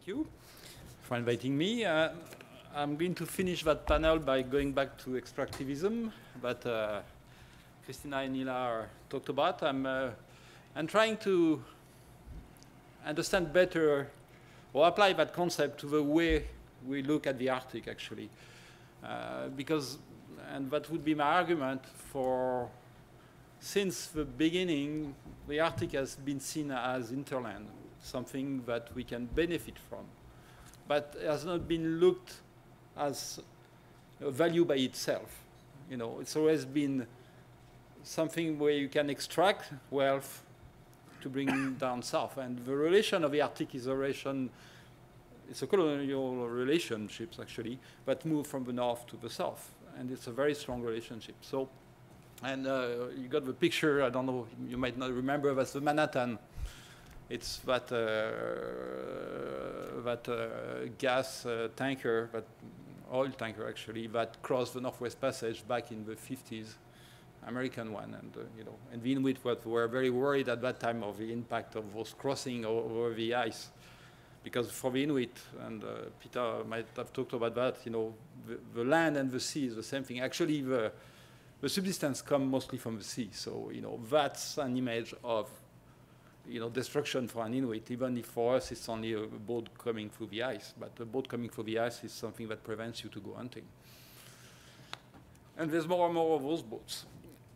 thank you for inviting me. I'm going to finish that panel by going back to extractivism that Christina and Nila talked about. I'm trying to understand better or apply that concept to the way we look at the Arctic, actually. And that would be my argument for, since the beginning, the Arctic has been seen as hinterland, something that we can benefit from, but has not been looked as a value by itself. You know, it's always been something where you can extract wealth to bring down south. And the relation of the Arctic is a relation, it's a colonial relationships, actually, that move from the north to the south. And it's a very strong relationship. So, and you got the picture, I don't know, you might not remember, that's the Manhattan. It's that, gas tanker, that oil tanker, actually, that crossed the Northwest Passage back in the 50s, American one. And, you know, and the Inuit were very worried at that time of the impact of those crossing over the ice. Because for the Inuit, and Peter might have talked about that, you know, the land and the sea is the same thing. Actually, the subsistence comes mostly from the sea. So, you know, that's an image of, you know, destruction for an Inuit, even if for us it's only a boat coming through the ice. But a boat coming through the ice is something that prevents you to go hunting. And there's more and more of those boats.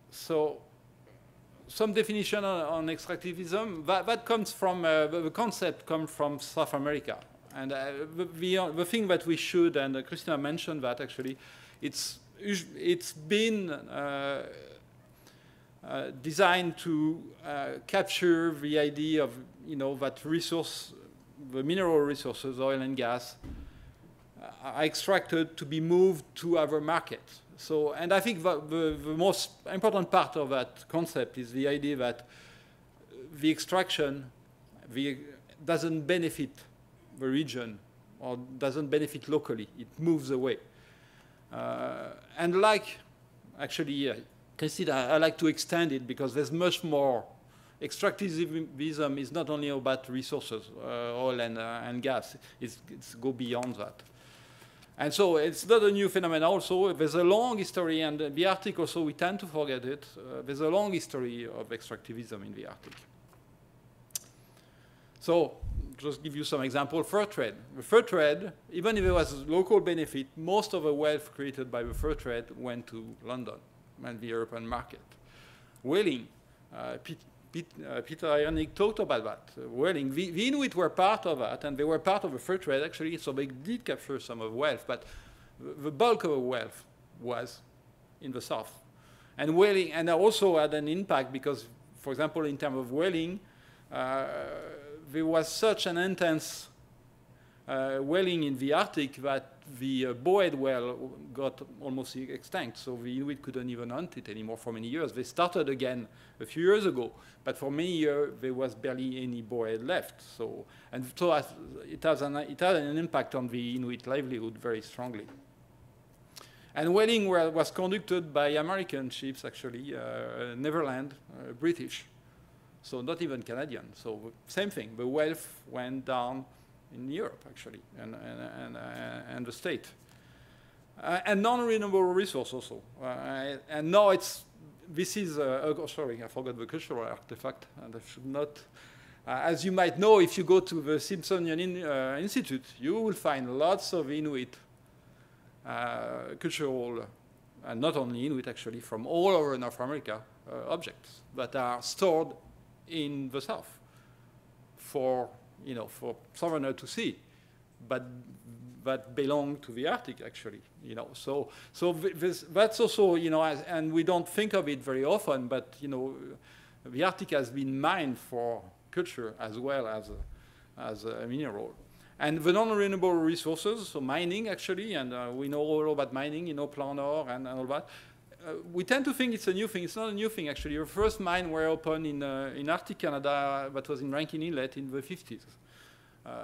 So some definition on extractivism, that comes from, the concept comes from South America. And the thing that we should, and Christina mentioned that actually, it's been designed to capture the idea of, you know, that resource, the mineral resources, oil and gas, are extracted to be moved to other markets. So, and I think that the most important part of that concept is the idea that the extraction doesn't benefit the region or doesn't benefit locally. It moves away. And like, actually, Christina, I like to extend it because there's much more. Extractivism is not only about resources, oil and gas. It's go beyond that. And so it's not a new phenomenon also. There's a long history, and the Arctic also, we tend to forget it. There's a long history of extractivism in the Arctic. So just give you some example, fur trade. The fur trade, even if it was local benefit, most of the wealth created by the fur trade went to London and the European market. Whaling, Peter Ionic talked about that. Whaling, the Inuit were part of that, and they were part of the fur trade, actually, so they did capture some of the wealth, but the bulk of the wealth was in the south. And whaling, and also had an impact because, for example, in terms of whaling, there was such an intense whaling in the Arctic that the bowhead whale got almost extinct, so the Inuit couldn't even hunt it anymore for many years. They started again a few years ago, but for many years there was barely any bowhead left. So, and so it had an impact on the Inuit livelihood very strongly. And whaling was conducted by American ships, actually, Netherlands, British, so not even Canadian. So same thing, the wealth went down in Europe, actually, and the state. And non-renewable resource also. And now this is, oh, sorry, I forgot the cultural artifact, and I should not. As you might know, if you go to the Smithsonian Institute, you will find lots of Inuit cultural, and not only Inuit, actually, from all over North America, objects that are stored in the south for, you know, for sovereigner to see, but that belong to the Arctic, actually, you know. So that's also, you know, and we don't think of it very often, but, you know, the Arctic has been mined for culture as well as a mineral. And the non-renewable resources, so mining, actually, and we know all about mining, you know, Plan Nord and all that. We tend to think it's a new thing. It's not a new thing, actually. The first mine were opened in Arctic Canada, that was in Rankin Inlet in the 50s.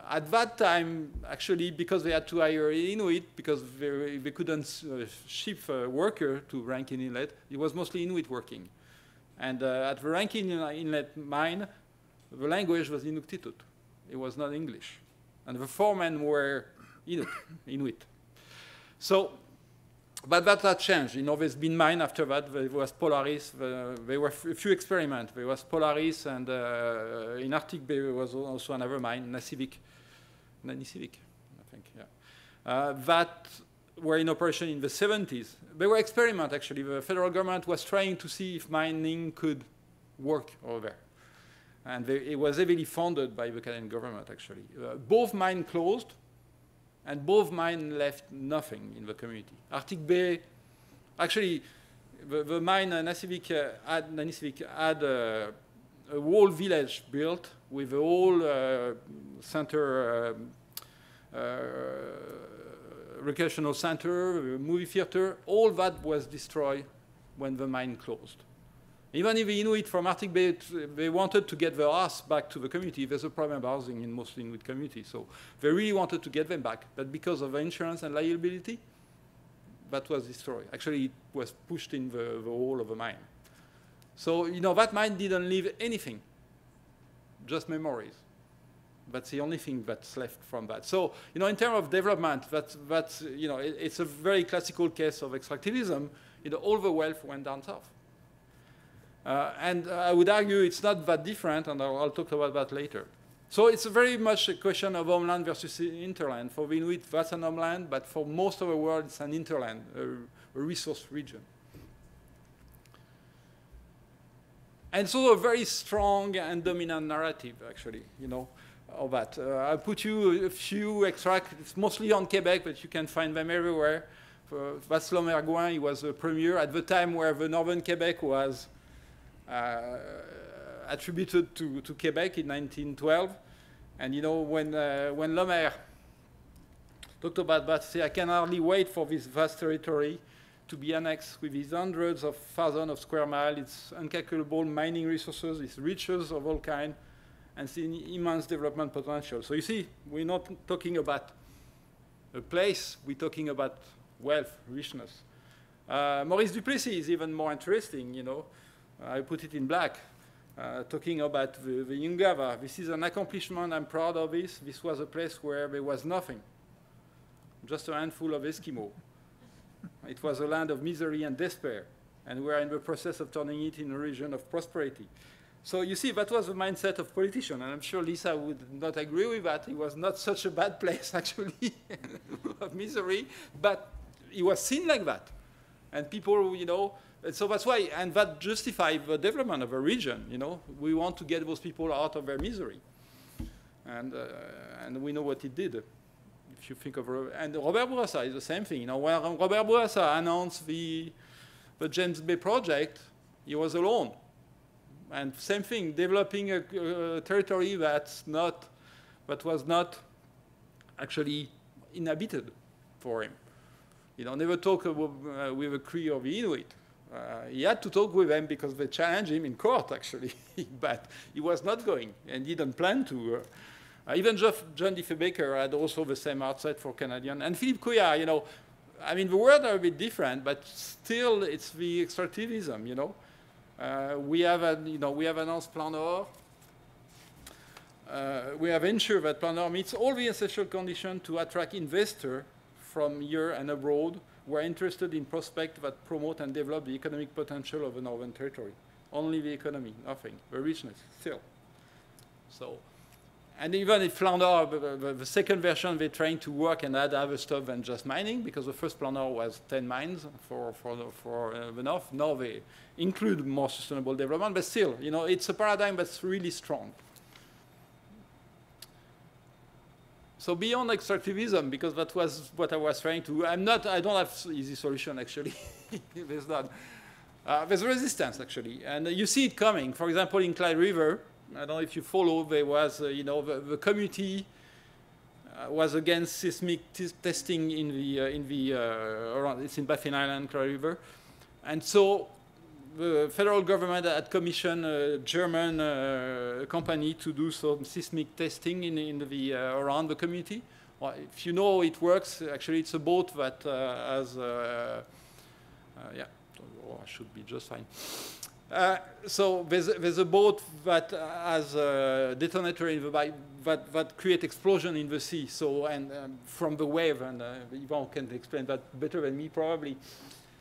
At that time, actually, because they had to hire Inuit, because they couldn't ship a worker to Rankin Inlet, it was mostly Inuit working. And at the Rankin Inlet mine, the language was Inuktitut. It was not English. And the 4 men were Inuit. So, but that changed. You know, there's been mine after that. There was Polaris. There were a few experiments. There was Polaris, and in Arctic Bay there was also another mine, Nanisivik, I think, yeah. That were in operation in the 70s. They were experiments, actually. The federal government was trying to see if mining could work over there. And it was heavily funded by the Canadian government, actually. Both mines closed, and both mines left nothing in the community. Arctic Bay, actually, the mine Nanisivik had a whole village built with a whole center, recreational center, movie theater. All that was destroyed when the mine closed. Even if the Inuit from Arctic Bay, they wanted to get their house back to the community. There's a problem of housing in most Inuit communities. So they really wanted to get them back. But because of insurance and liability, that was destroyed. Actually, it was pushed in the wall of the mine. So, you know, that mine didn't leave anything, just memories. That's the only thing that's left from that. So, you know, in terms of development, that's you know, it's a very classical case of extractivism. You know, all the wealth went down south. And I would argue it's not that different, and I'll talk about that later. So it's very much a question of homeland versus interland. For the Inuit, that's an homeland, but for most of the world, it's an interland, a resource region. And so a very strong and dominant narrative, actually, you know, of that. I'll put you a few extracts. It's mostly on Quebec, but you can find them everywhere. Václav Mergouin, he was a premier at the time where the northern Quebec was attributed to Quebec in 1912. And you know, when Lemaire talked about that, he said, I can hardly wait for this vast territory to be annexed with its hundreds of thousands of square miles, its incalculable mining resources, its riches of all kinds, and its immense development potential. So you see, we're not talking about a place, we're talking about wealth, richness. Maurice Duplessis is even more interesting, you know. I put it in black, talking about the Yungava. This is an accomplishment, I'm proud of this. This was a place where there was nothing, just a handful of Eskimo. It was a land of misery and despair, and we are in the process of turning it into a region of prosperity. So you see, that was the mindset of politicians, and I'm sure Lisa would not agree with that. It was not such a bad place, actually, of misery, but it was seen like that. And people, you know, so that's why, and that justifies the development of a region, you know. We want to get those people out of their misery. And we know what it did. If you think of, and Robert Bourassa is the same thing. You know, when Robert Bourassa announced the James Bay project, he was alone. And same thing, developing a territory that was not actually inhabited for him. You know, never talk with a Cree or the Inuit. He had to talk with them because they challenged him in court, actually. But he was not going and didn't plan to. Even John D. Baker had also the same outset for Canadian. And Philippe Couillard, you know, I mean, the words are a bit different, but still it's the extractivism, you know. We have announced Plan Nord. We have ensured that Plan Nord meets all the essential conditions to attract investors from here and abroad who are interested in prospects that promote and develop the economic potential of the Northern Territory. Only the economy, nothing. The richness, still. So, and even if Plan Nord, the second version, they're trying to work and add other stuff than just mining, because the first Plan Nord was 10 mines for the North. Now they include more sustainable development, but still, you know, it's a paradigm that's really strong. So beyond extractivism, because that was what I was trying to, I don't have easy solution, actually. There's not. There's resistance, actually, and you see it coming. For example, in Clyde River, I don't know if you follow, there was, you know, the community was against seismic testing around, it's in Baffin Island, Clyde River. And so the federal government had commissioned a German company to do some seismic testing around the community. Well, if you know it works, actually it's a boat that has, yeah, oh, I should be just fine. So there's a boat that has a detonator in the back that create explosion in the sea. So and from the wave, and Yvon can explain that better than me probably.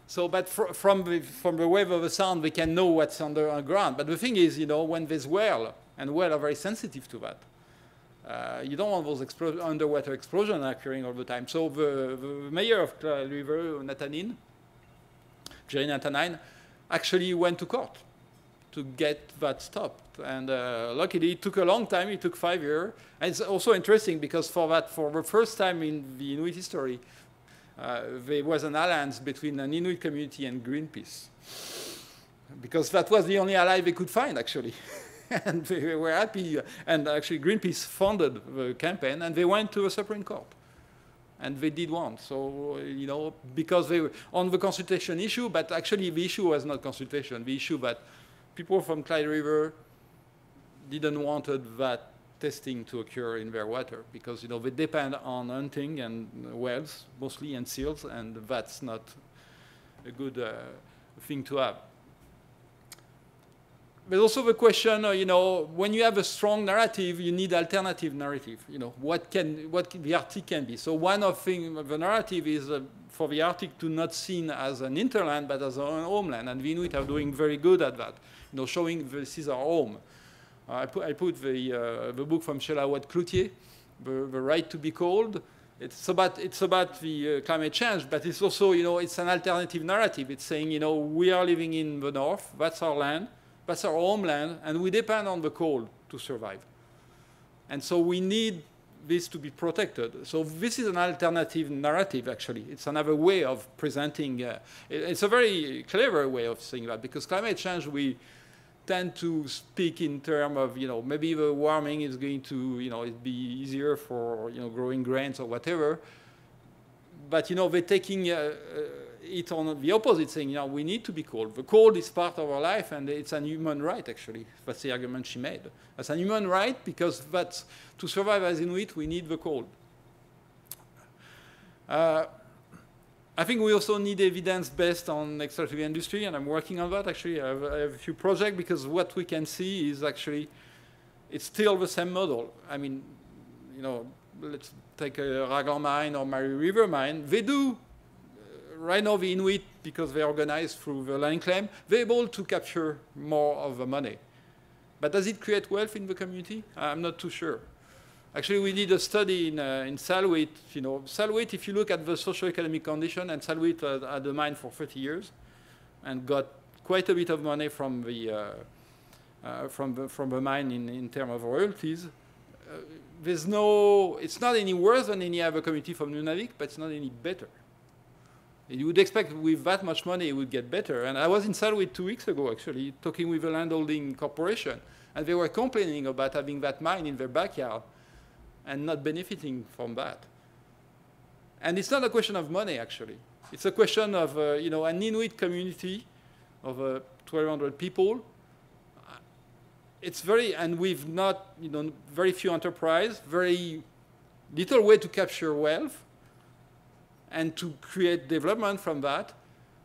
So, but from the wave of the sound, we can know what's underground. But the thing is, you know, when there's whale, and whale are very sensitive to that. You don't want those underwater explosions occurring all the time. So the mayor of Clyde River, Thierry Rodon, actually went to court to get that stopped. And luckily, it took a long time. It took 5 years. And it's also interesting because for the first time in the Inuit history, there was an alliance between an Inuit community and Greenpeace. Because that was the only ally they could find, actually. And they were happy. And actually, Greenpeace funded the campaign, and they went to the Supreme Court. And they did want. So, you know, because they were on the consultation issue, but actually the issue was not consultation. The issue that people from Clyde River didn't want that testing to occur in their water because, you know, they depend on hunting and whales mostly and seals, and that's not a good thing to have. There's also the question, you know, when you have a strong narrative, you need alternative narrative. You know, what the Arctic can be. So one of the narrative is for the Arctic to not seen as an hinterland, but as a homeland. And the Inuit are doing very good at that. You know, showing this is our home. I put the book from Sheila Watt-Cloutier, the Right to be Cold. It's about the climate change, but it's also, you know, it's an alternative narrative. It's saying, you know, we are living in the north. That's our land. That's our homeland, and we depend on the cold to survive. And so we need this to be protected. So this is an alternative narrative, actually. It's another way of presenting. It's a very clever way of saying that, because climate change, we tend to speak in terms of, you know, maybe the warming is going to, you know, it'd be easier for, you know, growing grains or whatever. But, you know, they're taking it on the opposite, saying, you know, we need to be cold. The cold is part of our life, and it's a human right, actually. That's the argument she made. It's a human right because that's, to survive as Inuit, we need the cold. I think we also need evidence based on extractive industry, and I'm working on that, actually. I have a few projects, because what we can see is actually, it's still the same model. I mean, you know, let's take a Raglan mine or Mary River mine. They do, right now the Inuit, because they're organized through the land claim, they're able to capture more of the money. But does it create wealth in the community? I'm not too sure. Actually, we did a study in Salwit. You know, Salwit, if you look at the socio-economic condition, and Salwit had the mine for 30 years and got quite a bit of money from the mine in terms of royalties. There's no, it's not any worse than any other community from Nunavik, but it's not any better. You would expect with that much money it would get better. And I was in Salwit 2 weeks ago, actually, talking with a landholding corporation, and they were complaining about having that mine in their backyard and not benefiting from that. And it's not a question of money, actually. It's a question of, you know, an Inuit community of 1,200 people. It's very, and we've not, you know, very few enterprise, very little way to capture wealth and to create development from that.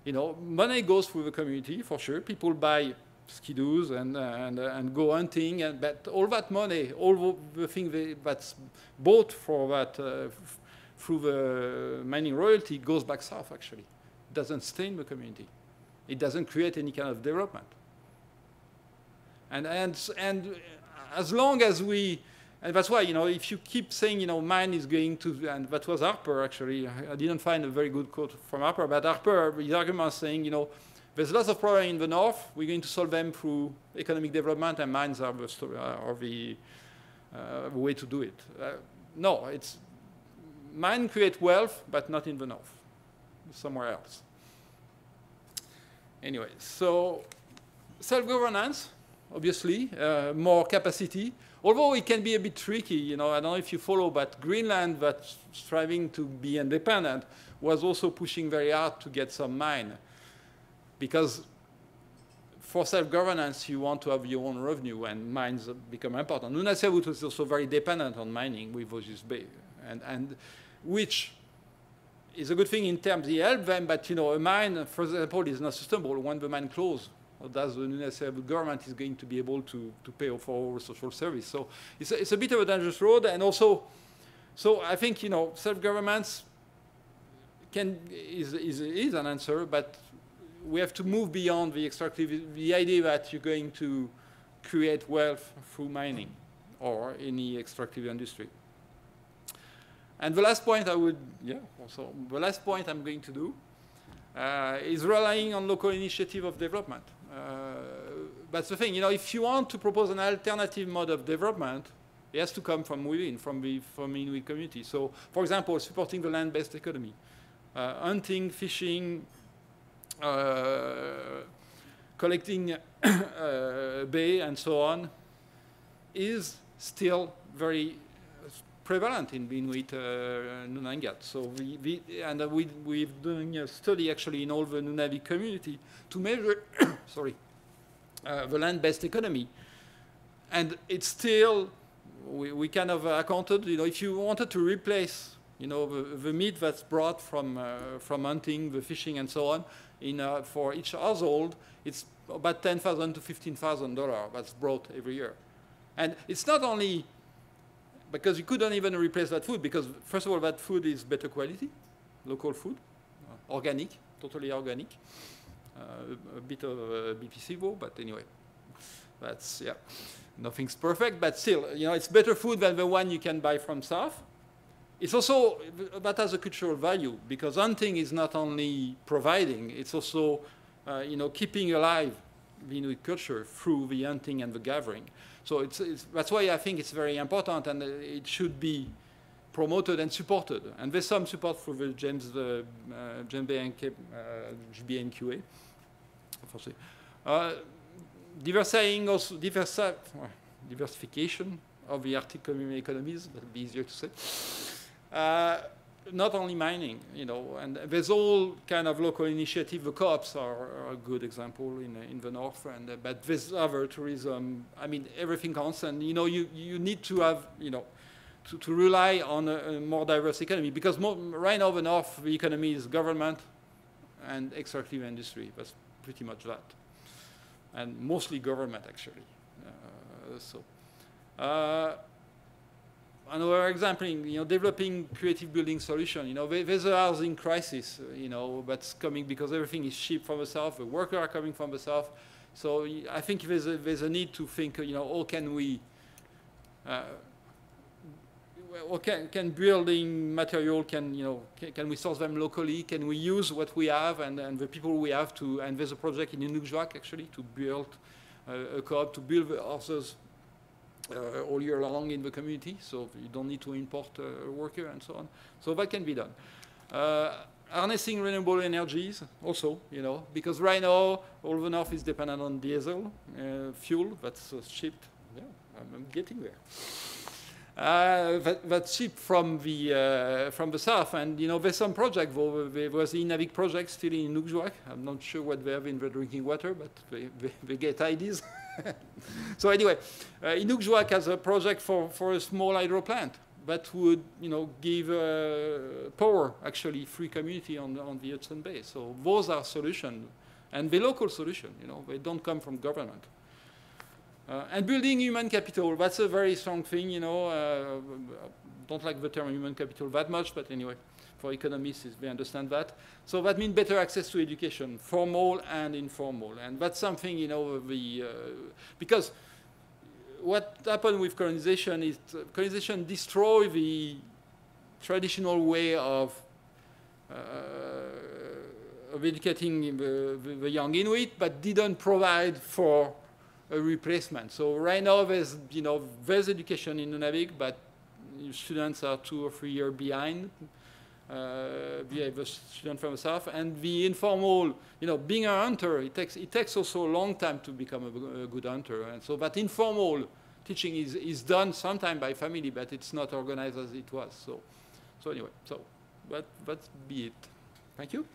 You know, money goes through the community, for sure. People buy skidoos and go hunting, but all that money, all the thing that's bought for that through the mining royalty goes back south, actually. It doesn't stay in the community. It doesn't create any kind of development. And as long as we, and that's why, you know, if you keep saying, you know, mine is going to, and that was Harper, actually. I didn't find a very good quote from Harper, but Harper, his argument is saying, you know, there's lots of problems in the north. We're going to solve them through economic development, and mines are the way to do it. No, it's mine create wealth, but not in the north, somewhere else. Anyway, so self-governance, obviously, more capacity. Although it can be a bit tricky, you know, I don't know if you follow, but Greenland, that's striving to be independent, was also pushing very hard to get some mine. Because for self-governance, you want to have your own revenue, and mines become important. Nunavut was also very dependent on mining with Voges Bay, and which is a good thing in terms of help them, but, you know, a mine, for example, is not sustainable when the mine closes. or does the municipal government is going to be able to pay for all social service? So it's a bit of a dangerous road, and also, so I think, you know, self-governments is an answer, but we have to move beyond the idea that you're going to create wealth through mining or any extractive industry. And the last point the last point I'm going to do is relying on local initiative of development. That's the thing, you know, if you want to propose an alternative mode of development, it has to come from within, from Inuit community. So, for example, supporting the land-based economy, hunting, fishing, collecting bay and so on, is still very prevalent in the Inuit Nunavut. So we're doing a study actually in all the Nunavut community to measure the land-based economy. And it's still, we kind of accounted, you know, if you wanted to replace, you know, the meat that's brought from hunting, the fishing and so on, for each household, it's about $10,000 to $15,000 that's brought every year. And it's not only because you couldn't even replace that food, because first of all, that food is better quality, local food, organic, totally organic, a bit of BPC though, but anyway, that's, yeah, nothing's perfect, but still, you know, it's better food than the one you can buy from south. It's also, that has a cultural value, because hunting is not only providing, it's also, you know, keeping alive the Inuit culture through the hunting and the gathering. So that's why I think it's very important, and it should be promoted and supported. And there's some support for the GBNQA. Diversification of the Arctic economies, that would be easier to say. Not only mining, you know, and there's all kind of local initiative. The co-ops are a good example in the north, and but there's other tourism. I mean, everything counts, and you know, you need to have, you know, to rely on a more diverse economy, because right now the north, the economy is government and extractive industry. That's pretty much that, and mostly government actually. Another example, you know, developing creative building solution. You know, there's a housing crisis, you know, that's coming because everything is cheap from the south. The workers are coming from the south. So I think there's a need to think, you know, how can we, can building material, you know, can we source them locally? Can we use what we have and the people we have to, and there's a project in Inukjuak actually to build a co-op, to build the houses all year long in the community, so you don't need to import a worker and so on. So that can be done. Harnessing renewable energies also, you know, because right now all the north is dependent on diesel fuel that's shipped. Yeah, I'm getting there. That's shipped from the south, and you know there's some project. There was the Inavik project still in Inukjuak. I'm not sure what they have in the drinking water, but they get ideas. So anyway, Inukjuak has a project for a small hydro plant that would, you know, give power actually free community on the Hudson Bay. So those are solutions, and the local solution. You know, they don't come from government. And building human capital, that's a very strong thing. You know, don't like the term human capital that much, but anyway, for economists, they understand that. So that means better access to education, formal and informal. And that's something, you know, because what happened with colonization is colonization destroyed the traditional way of educating the young Inuit, but didn't provide for a replacement. So right now there's, you know, there's education in Nunavik, but students are 2 or 3 years behind. The student from the south, and the informal, you know, being a hunter, it takes also a long time to become a good hunter, and so that informal teaching is done sometimes by family, but it's not organized as it was. So anyway, so that be it. Thank you.